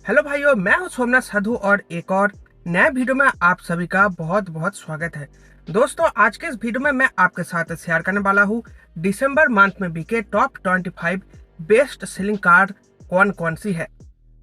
Hello भाइयों, मैं हूं सोमनाथ साधु और एक और नए वीडियो में आप सभी का बहुत बहुत स्वागत है। दोस्तों, आज के इस वीडियो में मैं आपके साथ शेयर करने वाला हूं दिसंबर मंथ में बिके टॉप 25 बेस्ट सेलिंग कार कौन कौन सी है।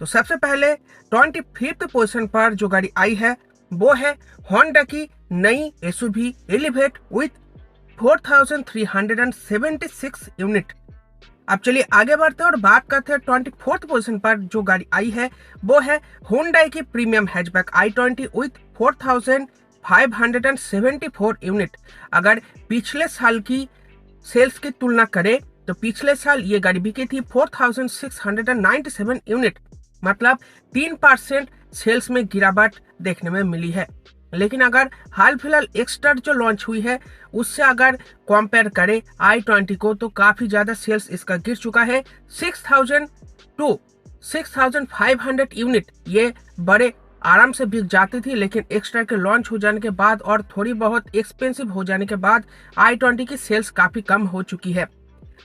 तो सबसे पहले 25th पोजीशन पर जो गाड़ी आई है वो है होंडा की नई एसयूवी एलिवेट विथ 4376 यूनिट। अब चलिए आगे बढ़ते हैं और बात करते हैं 24th पोजीशन पर जो गाड़ी आई है वो है हुंडई की premium hatchback i20 with 4574 unit. अगर पिछले साल की सेल्स की तुलना करें तो पिछले साल ये गाड़ी बिकी थी 4697 यूनिट, मतलब 3% सेल्स में गिरावट देखने में मिली है। लेकिन अगर हाल फिलहाल एक्स्टर जो लॉन्च हुई है उससे अगर कंपेयर करें i20 को तो काफी ज्यादा सेल्स इसका गिर चुका है। 6000 टू 6500 यूनिट ये बड़े आराम से बिक जाती थी, लेकिन एक्स्ट्रा के लॉन्च हो जाने के बाद और थोड़ी बहुत एक्सपेंसिव हो जाने के बाद i20 की सेल्स काफी कम हो चुकी है।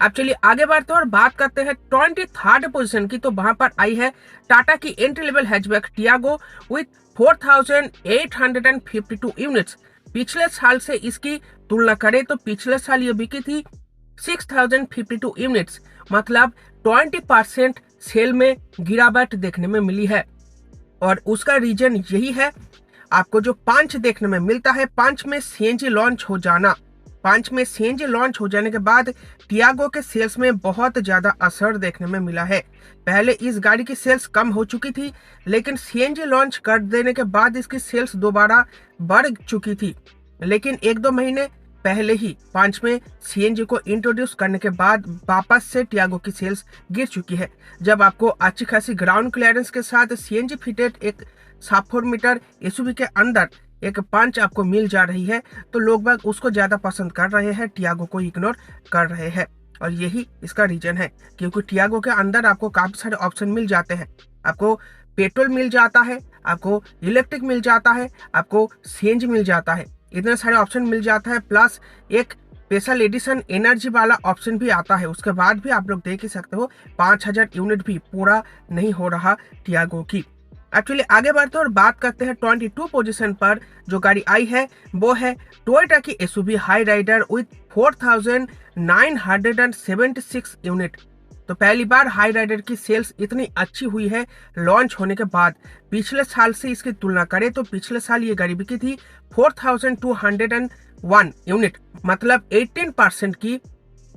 अब चलिए आगे बढ़ते हैं और बात करते हैं 23rd पोजीशन की। तो वहां पर आई है टाटा की entry level hatchback Tiago with 4852 units. पिछले साल से इसकी तुलना करें तो पिछले साल ये बिकी थी 6052 यूनिट्स, मतलब 20% सेल में गिरावट देखने में मिली है। और उसका रीजन यही है, आपको जो पांच देखने में मिलता है, पांच में सीएनजी लॉन्च हो जाना। पांच में सीएनजी लॉन्च हो जाने के बाद टियागो के सेल्स में बहुत ज्यादा असर देखने में मिला है। पहले इस गाड़ी की सेल्स कम हो चुकी थी, लेकिन सीएनजी लॉन्च कर देने के बाद इसकी सेल्स दोबारा बढ़ चुकी थी। लेकिन एक दो महीने पहले ही पांच में सीएनजी को इंट्रोड्यूस करने के बाद वापस से टियागो की सेल्स गिर चुकी है। जब आपको अच्छी खासी ग्राउंड क्लियरेंस के साथ सीएनजी फिटेड एक 7 मीटर एसयूवी के अंदर एक पंच आपको मिल जा रही है तो लोग बाग उसको ज्यादा पसंद कर रहे हैं, टियागो को इग्नोर कर रहे हैं। और यही इसका रीजन है, क्योंकि टियागो के अंदर आपको काफी सारे ऑप्शन मिल जाते हैं। आपको पेट्रोल मिल जाता है, आपको इलेक्ट्रिक मिल जाता है, आपको सीएनजी मिल जाता है, इतने सारे ऑप्शन मिल जाता है। प्लस एक स्पेशल एडिशन एनर्जी वाला ऑप्शन भी आता है। उसके बाद भी आप लोग देख ही सकते हो 5000 यूनिट भी पूरा नहीं हो रहा टियागो की। एक्चुअली आगे बढ़ते हैं और बात करते हैं 22 पोजीशन पर जो गाड़ी आई है वो है टोयोटा की SUV Hyryder with 4976 unit. तो पहली बार हाई राइडर की सेल्स इतनी अच्छी हुई है लॉन्च होने के बाद। पिछले साल से इसकी तुलना करें तो पिछले साल ये गाड़ी बिकी थी 4201 यूनिट, मतलब 18% की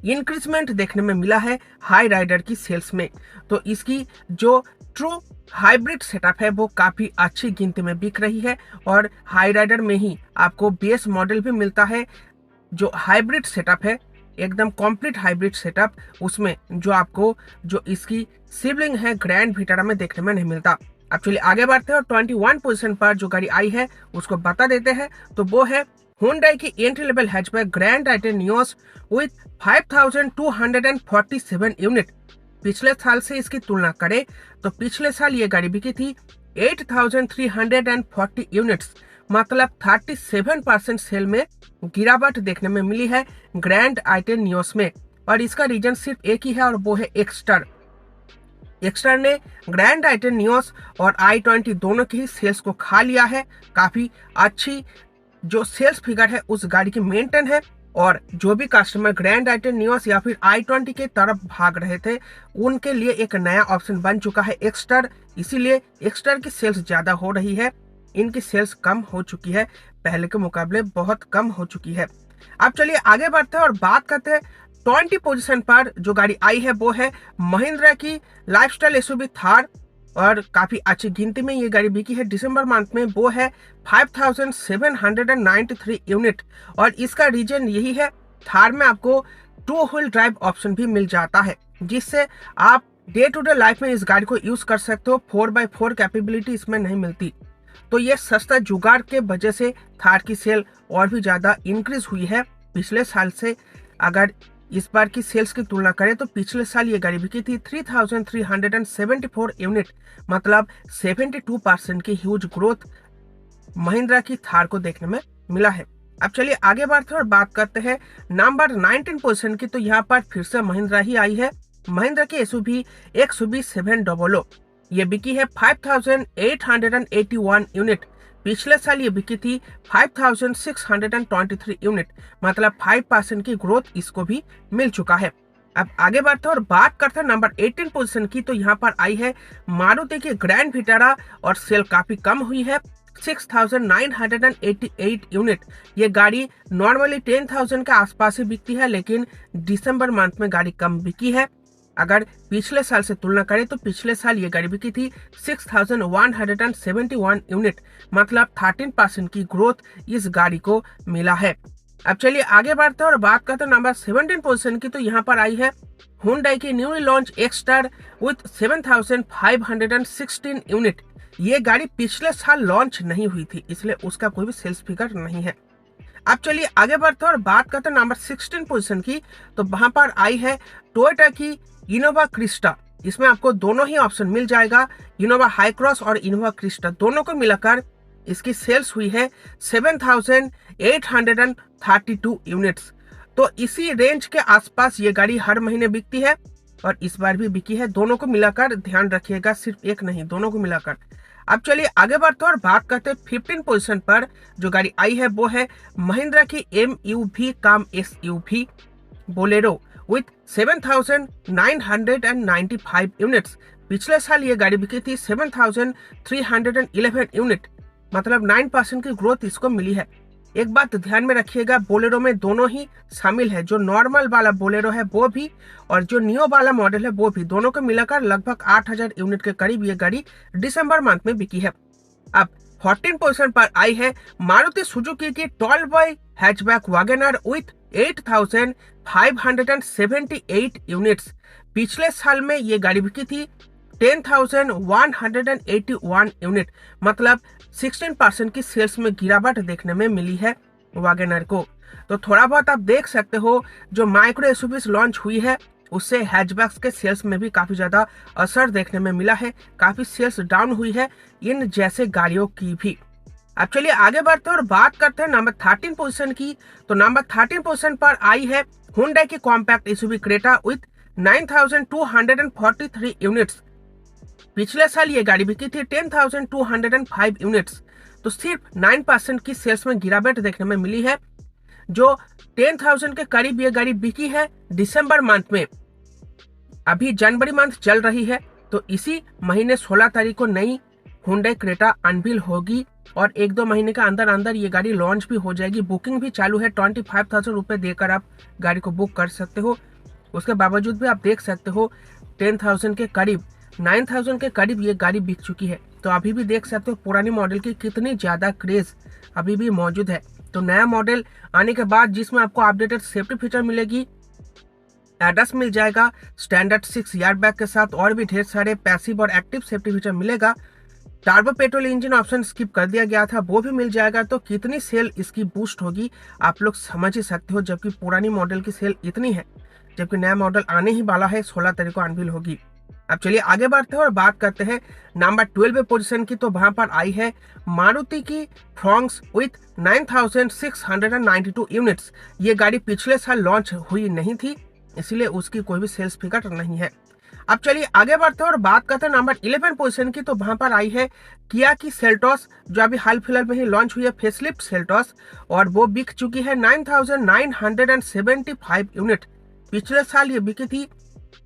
इंक्रीजमेंट देखने में मिला है हाई राइडर की सेल्स में। तो इसकी जो ट्रू हाइब्रिड सेटअप है वो काफी अच्छी गिनती में बिक रही है। और हाई राइडर में ही आपको बेस मॉडल भी मिलता है जो हाइब्रिड सेटअप है, एकदम कंप्लीट हाइब्रिड सेटअप, उसमें जो आपको जो इसकी सिबलिंग है ग्रैंड विटारा में देखने में नहीं मिलता। एक्चुअली आगे बढ़ते हैं और 21 पोजीशन पर जो गाड़ी आई है उसको बता देते हैं। तो वो है हुंडई की entry level hatchback Grand i ten Nios with 5247 unit. पिछले साल से इसकी तुलना करें तो पिछले साल ये गाड़ी बिकी थी 8340 यूनिट्स, मतलब 37% सेल में गिरावट देखने में मिली है ग्रैंड आइटेन नियोस में। और इसका रीजन सिर्फ एक ही है और वो है एक्स्टर। एक्स्टर ने ग्रैंड आइटेन नियोस और i20 दोनों की ही सेल्स को खा लिया है। काफी अच्छी जो सेल्स फिगर है उस गाड़ी की मेंटेन है। और जो भी कस्टमर ग्रैंड आइटेन नियोस या फिर i20 के तरफ भाग रहे थे उनके लिए एक नया ऑप्शन बन चुका है एक्स्टर। इसीलिए एक्स्टर की सेल्स ज्यादा हो रही है, इनकी सेल्स कम हो चुकी है, पहले के मुकाबले बहुत कम हो चुकी है। अब चलिए आगे बढ़ते हैं और बात करते हैं 20 पोजीशन पर जो गाड़ी आई है वो है महिंद्रा की लाइफस्टाइल एसयूवी थार। और काफी अच्छी गिनती में ये गाड़ी बिकी है दिसंबर मंथ में, वो है 5793 यूनिट। और इसका रीजन यही है, थार में आपको 2 व्हील ड्राइव ऑप्शन भी मिल जाता है, जिससे आप डे टू डे लाइफ में इस गाड़ी को यूज कर सकते हो। 4x4 कैपेबिलिटी इसमें नहीं मिलती। तो ये सस्ता जुगाड़ के वजह से थार की सेल और भी ज्यादा इंक्रीज हुई है पिछले साल से। अगर इस बार की सेल्स की तुलना करें तो पिछले साल ये गाड़ी बिकी थी 3374 यूनिट, मतलब 72% की ह्यूज ग्रोथ महिंद्रा की थार को देखने में मिला है। अब चलिए आगे बढ़ते हैं और बात करते हैं नंबर 19 पोजीशन की। तो यहाँ पर फिर से महिंद्रा ही आई है, महिंद्रा की एसयूवी XUV 700। ये बिकी है 5,881 यूनिट। पिछले साल ये बिकी थी 5,623 यूनिट, मतलब 5% की ग्रोथ इसको भी मिल चुका है। अब आगे बढ़ते हैं और बात करते हैं नंबर 18 पोजीशन की। तो यहाँ पर आई है मारुति की ग्रैंड विटारा और सेल काफी कम हुई है 6,988 यूनिट। ये गाड़ी नॉर्मली 10,000 के आसपास ही बिकती है, लेकिन दिसंबर मंथ में गाड़ी कम बिकी है। अगर पिछले साल से तुलना करें तो पिछले साल ये गाड़ी बिकी थी 6,171 यूनिट, मतलब 13% की ग्रोथ इस गाड़ी को मिला है। अब चलिए आगे बढ़ते हैं और बात करते हैं नंबर 17 पोजीशन की। तो यहाँ पर आई है हुंडई की newly launch Exter with 7,516 unit. ये गाड़ी पिछले साल लॉन्च नहीं हुई थी, इसलिए उसका कोई भी सेल्स फिगर नहीं है। अब चलिए आगे बढ़ते हैं और बात करते हैं नंबर 16 पोजीशन की। तो वहां पर आई है टोयोटा की इनोवा क्रिस्टा। इसमें आपको दोनों ही ऑप्शन मिल जाएगा, इनोवा हाई क्रॉस और इनोवा क्रिस्टा, दोनों को मिलाकर इसकी सेल्स हुई है 7,832 यूनिट्स। तो इसी रेंज के आसपास ये गाड़ी हर महीने बिकती है और इस बार भी बिकी है। दोनों को मिलाकर ध्यान रखिएगा, सिर्फ एक नहीं, दोनों को मिलाकर। अब चलिए आगे बढ़ते हैं और बात करते हैं 15 पोजीशन पर जो गाड़ी आई है वो है महिंद्रा की MUV काम SUV बोलेरो विथ 7,995 यूनिट्स। पिछले साल ये गाड़ी बिकी थी 7,311 यूनिट, मतलब 9% की ग्रोथ इसको मिली है। एक बात ध्यान में रखिएगा, बोलेरो में दोनों ही शामिल है, जो नॉर्मल वाला बोलेरो है वो भी और जो नियो वाला मॉडल है वो भी, दोनों को मिलाकर लगभग 8,000 यूनिट के करीब ये गाड़ी दिसंबर मंथ में बिकी है। अब 14 पोजीशन पर आई है मारुति सुजुकी की tall boy hatchback Wagner with 8,578 units. पिछले साल में ये गाड़ी बिकी थी 10,181 यूनिट, मतलब 16% की सेल्स में गिरावट देखने में मिली है वैगनर को। तो थोड़ा बहुत आप देख सकते हो, जो माइक्रो एसयूवीज लॉन्च हुई है उससे हैचबैक्स के सेल्स में भी काफी ज्यादा असर देखने में मिला है, काफी सेल्स डाउन हुई है इन जैसे गाड़ियों की भी। अब चलिए आगे बढ़ते हैं और बात करते हैं नंबर 13 पोजीशन की। तो नंबर 13 पोजीशन पर आई है हुंडई की compact SUV Creta with 9,243 units. पिछले साल ये गाड़ी बिकी थी 10,205 यूनिट्स। तो सिर्फ 9% की सेल्स में गिरावट देखने में मिली है। जो 10,000 के करीब ये गाड़ी बिकी है दिसंबर मंथ में। अभी जनवरी मंथ चल रही है, तो इसी महीने 16 तारीख को नई हुंडई क्रेटा अनवील होगी और 1-2 महीने के अंदर अंदर ये गाड़ी लॉन्च भी हो जाएगी। बुकिंग भी चालू है, 25,000 रुपये देकर आप गाड़ी को बुक कर सकते हो। उसके बावजूद भी आप देख सकते हो 10,000 के करीब, 9,000 के करीब ये गाड़ी बिक चुकी है। तो अभी भी देख सकते हो पुरानी मॉडल की कितनी ज़्यादा क्रेज अभी भी मौजूद है। तो नया मॉडल आने के बाद जिसमें आपको अपडेटेड सेफ्टी फीचर मिलेगी, एडस मिल जाएगा स्टैंडर्ड 6 एयरबैग के साथ, और भी ढेर सारे पैसिव और एक्टिव सेफ्टी फीचर मिलेगा। Turbo petrol engine option skip कर दिया गया था, वो भी मिल जाएगा। तो कितनी सेल इसकी बूस्ट होगी आप लोग समझ ही सकते हो, जबकि पुरानी मॉडल की सेल इतनी है, जबकि नया मॉडल आने ही वाला है, 16 तारीख को अनवील होगी। अब चलिए आगे बढ़ते हैं और बात करते हैं नंबर 12 पोजीशन की। तो वहां पर आई है मारुति की फ्रॉन्क्स विथ 9,692 यूनिट्स। ये गाड़ी पिछले साल लॉन्च हुई नहीं थी, इसलिए उसकी कोई भी सेल्स फिगर नहीं है। अब चलिए आगे बढ़ते हैं और बात करते हैं नंबर 11 पोजीशन की। तो वहां पर आई है किया की सेल्टॉस, जो अभी हाल फिलहाल में ही लॉन्च हुई है, फेसलिफ्ट सेल्टॉस, और वो बिक चुकी है 9,975 यूनिट। पिछले साल ये बिकी थी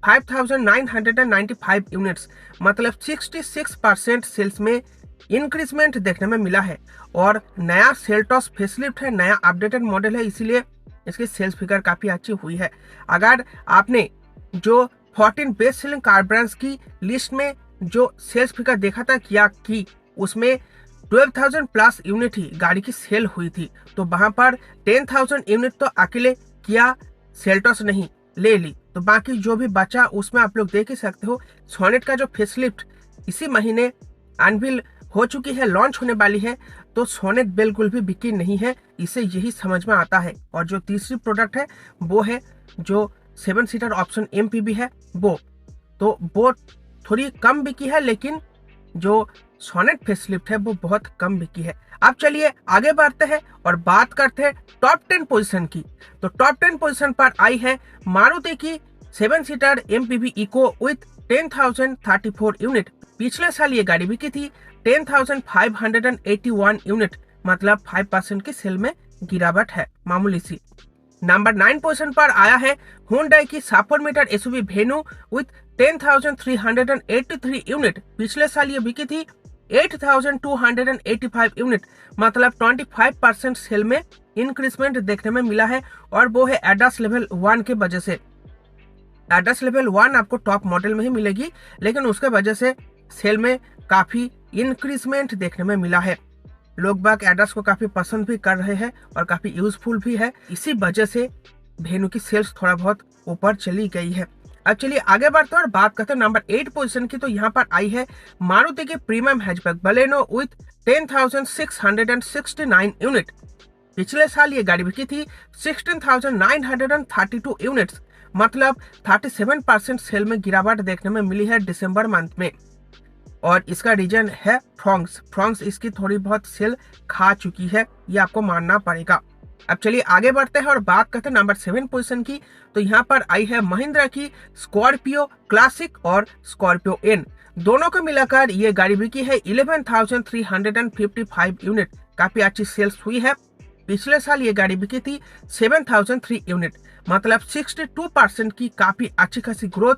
5,995 यूनिट्स, मतलब 66% सेल्स में इंक्रीजमेंट देखने में मिला है। और नया सेल्टॉस फेसलिफ्ट है, नया अपडेटेड मॉडल है, इसीलिए इसकी सेल्स फिगर काफी अच्छी हुई है। अगर आपने जो 14 बेस्ट सेलिंग कार ब्रांड्स की लिस्ट में जो सेल्स फिगर देखा था किया की, उसमें 12,000 प्लस यूनिट ही गाड़ी की सेल हुई थी। तो वहां पर 10,000 यूनिट तो अकेले किया सेल्टॉस नहीं ले ली, तो बाकी जो भी बचा उसमें आप लोग देख ही सकते हो। सोनेट का जो फेसलिफ्ट इसी महीने अनवील हो चुकी है, लॉन्च होने वाली है, तो सोनेट बिल्कुल भी बिकी नहीं है, इसे यही समझ में आता है। और जो तीसरी प्रोडक्ट है वो है जो 7 सीटर ऑप्शन MPV है, वो थोड़ी कम बिकी है, लेकिन जो सोनेट फेसलिफ्ट है वो बहुत कम बिकी है। अब चलिए आगे बढ़ते हैं और बात करते हैं टॉप 10 पोजीशन की। तो टॉप 10 पोजीशन पर आई है मारुति की 7 seater MPV Eeco with 10,034 unit. पिछले साल ये गाड़ी बिकी थी 10,581 यूनिट, मतलब 5% की सेल में गिरावट है, मामूली सी। नंबर 9 पोजीशन पर आया है हुंडई की 4 metre SUV Venue with 10,383 unit. पिछले साल ये बिकी थी 8,285 यूनिट, मतलब 25% सेल में इंक्रीजमेंट देखने में मिला है, और वो है एडास लेवल 1 के वजह से। एडास लेवल 1 आपको टॉप मॉडल में ही मिलेगी, लेकिन उसके वजह से सेल में काफी इंक्रीजमेंट देखने में मिला है। लोग बाग एडास को काफी पसंद भी कर रहे हैं और काफी यूजफुल भी है, इसी वजह से वेन्यू की सेल्स थोड़ा बहुत ऊपर चली गई है। अब चलिए आगे बढ़ते हैं और बात करते हैं नंबर 8 पोजीशन की। तो यहाँ पर आई है मारुति की premium hatchback Baleno with 10,669 unit. पिछले साल ये गाड़ी बिकी थी 16,932 यूनिट्स, मतलब 37% सेल में गिरावट देखने में मिली है दिसंबर मंथ में, और इसका रीजन है फ्रॉन्क्स इसकी थोड़ी बहुत सेल खा चुकी है, ये आपको मानना पड़ेगा। अब चलिए आगे बढ़ते हैं और बात करते हैं नंबर 7 पोजीशन की। तो यहाँ पर आई है महिंद्रा की स्कॉर्पियो क्लासिक और स्कॉर्पियो एन। दोनों को मिलाकर ये गाड़ी बिकी है 11,355 यूनिट, काफी अच्छी सेल्स हुई है। पिछले साल ये गाड़ी बिकी थी 7,003 यूनिट, मतलब 62% की काफी अच्छी खासी ग्रोथ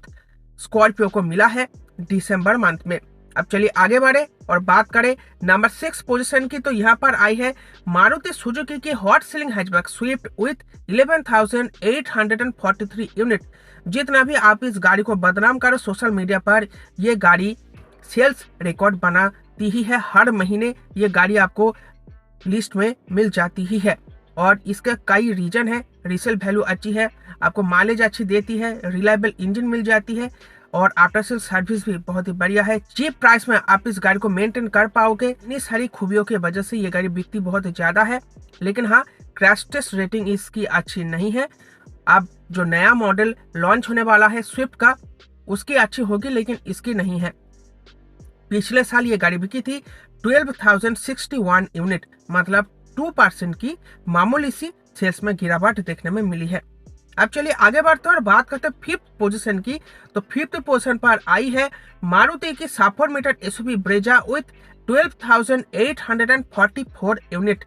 स्कॉर्पियो को मिला है दिसंबर मंथ में। अब चलिए आगे बढ़े और बात करें नंबर 6 पोजीशन की। तो यहाँ पर आई है मारुति सुजुकी की hot selling hatchback Swift with 11,843 unit. जितना भी आप इस गाड़ी को बदनाम करो सोशल मीडिया पर, ये गाड़ी सेल्स रिकॉर्ड बनाती ही है। हर महीने ये गाड़ी आपको लिस्ट में मिल जाती ही है, और इसके कई रीजन है। रीसेल वैल्यू अच्छी है, आपको माइलेज अच्छी देती है, रिलायबल इंजन मिल जाती है, और आफ्टर सेल सर्विस भी बहुत ही बढ़िया है। चीप प्राइस में आप इस गाड़ी को मेंटेन कर पाओगे। इतनी सारी खूबियों की वजह से ये गाड़ी बिकती बहुत ज्यादा है, लेकिन हाँ, क्रैश टेस्ट रेटिंग इसकी अच्छी नहीं है। अब जो नया मॉडल लॉन्च होने वाला है स्विफ्ट का, उसकी अच्छी होगी, लेकिन इसकी नहीं है। पिछले साल ये गाड़ी बिकी थी 12,061 यूनिट, मतलब 2% की मामूली सी सेल्स में गिरावट देखने में मिली है। अब चलिए आगे बढ़ते हैं और बात करते हैं 5th पोजीशन की। तो 5th पोजीशन पर आई है मारुति की 4 metre SUV Brezza with 12,844 unit.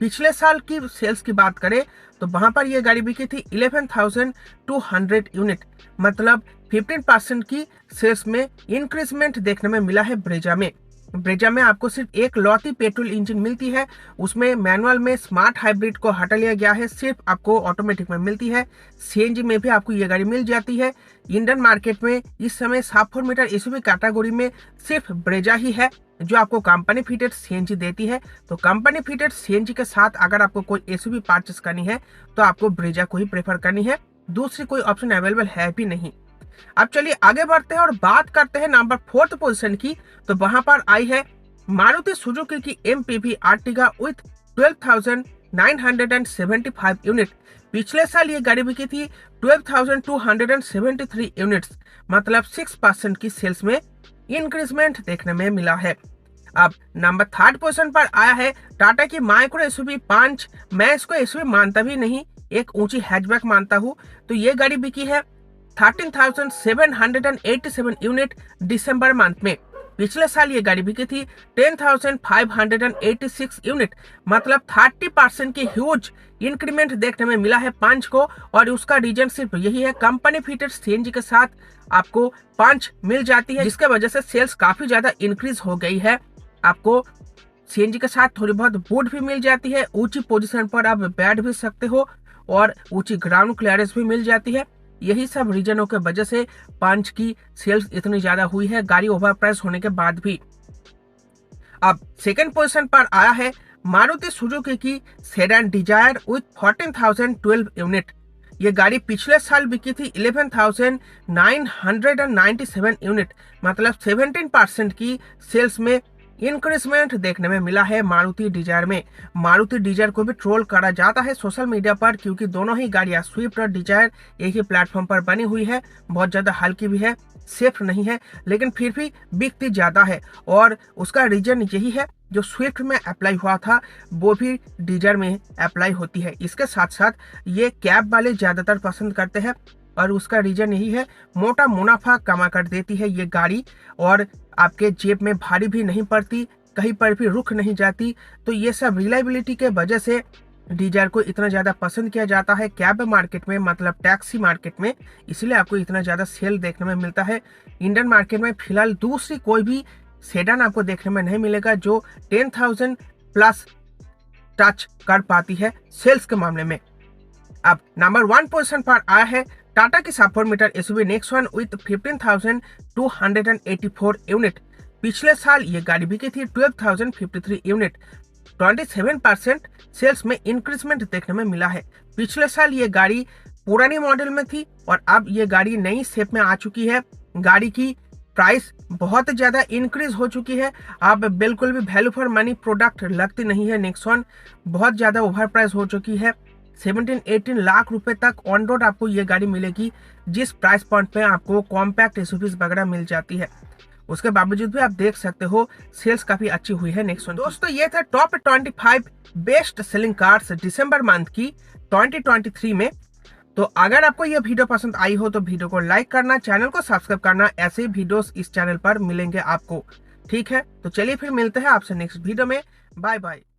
पिछले साल की सेल्स की बात करें तो वहां पर यह गाड़ी बिकी थी 11,200 यूनिट, मतलब 15% की सेल्स में इंक्रीजमेंट देखने में मिला है ब्रेजा में। ब्रेजा में आपको सिर्फ एक लौती पेट्रोल इंजन मिलती है, उसमें मैनुअल में स्मार्ट हाइब्रिड को हटा लिया गया है, सिर्फ आपको ऑटोमेटिक में मिलती है। सीएनजी में भी आपको ये गाड़ी मिल जाती है। इंडियन मार्केट में इस समय 4 मीटर एसयूवी कैटेगरी में सिर्फ ब्रेजा ही है जो आपको कंपनी फिटेड सीएनजी देती है। तो कंपनी फिटेड सीएनजी के साथ अगर आपको कोई एसयूवी परचेस करनी है तो आपको ब्रेजा को ही प्रेफर करनी है, दूसरी कोई ऑप्शन अवेलेबल है भी नहीं। अब चलिए आगे बढ़ते हैं और बात करते हैं नंबर 4th पोजीशन की। तो वहां पर आई है मारुति सुजुकी की एमपीवी आर्टिगा विथ 12,975 यूनिट। पिछले साल ये गाड़ी बिकी थी 12,273 यूनिट्स, मतलब 6% की सेल्स में इंक्रीजमेंट देखने में मिला है। अब नंबर 3rd पोजीशन पर आया है टाटा की माइक्रो एसयूवी 5। मैं इसको एसयूवी मानता भी नहीं, एक ऊंची हैचबैक मानता हूँ। तो ये गाड़ी बिकी है 13,787 यूनिट दिसंबर मंथ में। पिछले साल ये गाड़ी बिकी थी 10,586 यूनिट, मतलब 30% की ह्यूज इंक्रीमेंट देखने में मिला है पंच को, और उसका रीजन सिर्फ यही है, कंपनी फिटेड सीएनजी के साथ आपको पंच मिल जाती है, जिसके वजह से सेल्स काफी ज्यादा इंक्रीज हो गई है। आपको सीएनजी के साथ थोड़ी बहुत बूट भी मिल जाती है, ऊंची पोजीशन पर आप बैठ भी सकते हो, और ऊंची ग्राउंड क्लियरेंस भी मिल जाती है। यही सब रीजनों के वजह से पंच की सेल्स इतनी ज्यादा हुई है, गाड़ी ओवर प्राइस होने के बाद भी। अब 2nd पोजीशन पर आया है मारुति सुजुकी की सेडान डिजायर विथ 14,012 यूनिट। ये गाड़ी पिछले साल बिकी थी 11,997 यूनिट, मतलब 17% की सेल्स में इंक्रीजमेंट देखने में मिला है मारुति डिजायर में। मारुति डिजायर को भी ट्रोल करा जाता है सोशल मीडिया पर, क्योंकि दोनों ही गाड़ियां स्विफ्ट और डिजायर एक ही प्लेटफॉर्म पर बनी हुई है, बहुत ज्यादा हल्की भी है, सेफ नहीं है, लेकिन फिर भी बिकती ज्यादा है। और उसका रीजन यही है, जो स्विफ्ट में अप्लाई हुआ था वो भी डिजायर में अप्लाई होती है। इसके साथ साथ ये कैब वाले ज्यादातर पसंद करते हैं और उसका रीजन यही है, मोटा मुनाफा कमा कर देती है ये गाड़ी और आपके जेब में भारी भी नहीं पड़ती, कहीं पर भी रुक नहीं जाती। तो ये सब रिलायबिलिटी के वजह से डिजायर को इतना ज़्यादा पसंद किया जाता है कैब मार्केट में, मतलब टैक्सी मार्केट में, इसलिए आपको इतना ज़्यादा सेल देखने में मिलता है। इंडियन मार्केट में फिलहाल दूसरी कोई भी सेडान आपको देखने में नहीं मिलेगा जो 10,000 प्लस टच कर पाती है सेल्स के मामले में। अब नंबर 1 पोजीशन पर आया है टाटा की sub 4 metre SUV Nexon with 15,284 unit. पिछले साल ये गाड़ी बिकी थी 12,053 यूनिट। 27% सेल्स में इंक्रीजमेंट देखने में मिला है। पिछले साल ये गाड़ी पुरानी मॉडल में थी और अब ये गाड़ी नई शेप में आ चुकी है। गाड़ी की प्राइस बहुत ज्यादा इंक्रीज हो चुकी है। अब बिल्कुल भी वैल्यू फॉर मनी प्रोडक्ट लगती नहीं है। नेक्सॉन बहुत ज्यादा ओवर प्राइस हो चुकी है। 17-18 लाख रुपए तक ऑन रोड आपको ये गाड़ी मिलेगी, जिस प्राइस पॉइंट पे आपको कॉम्पैक्ट एसयूवीज वगैरह मिल जाती है। उसके बावजूद भी आप देख सकते हो सेल्स काफी अच्छी हुई है नेक्सॉन। दोस्तों ये था टॉप 25 बेस्ट सेलिंग कार्स दिसंबर मंथ की 2023 में। तो अगर आपको यह वीडियो पसंद आई हो तो वीडियो को लाइक करना, चैनल को सब्सक्राइब करना। ऐसे वीडियोस इस चैनल पर मिलेंगे आपको। ठीक है, तो चलिए फिर मिलते हैं आपसे नेक्स्ट वीडियो में। Bye bye.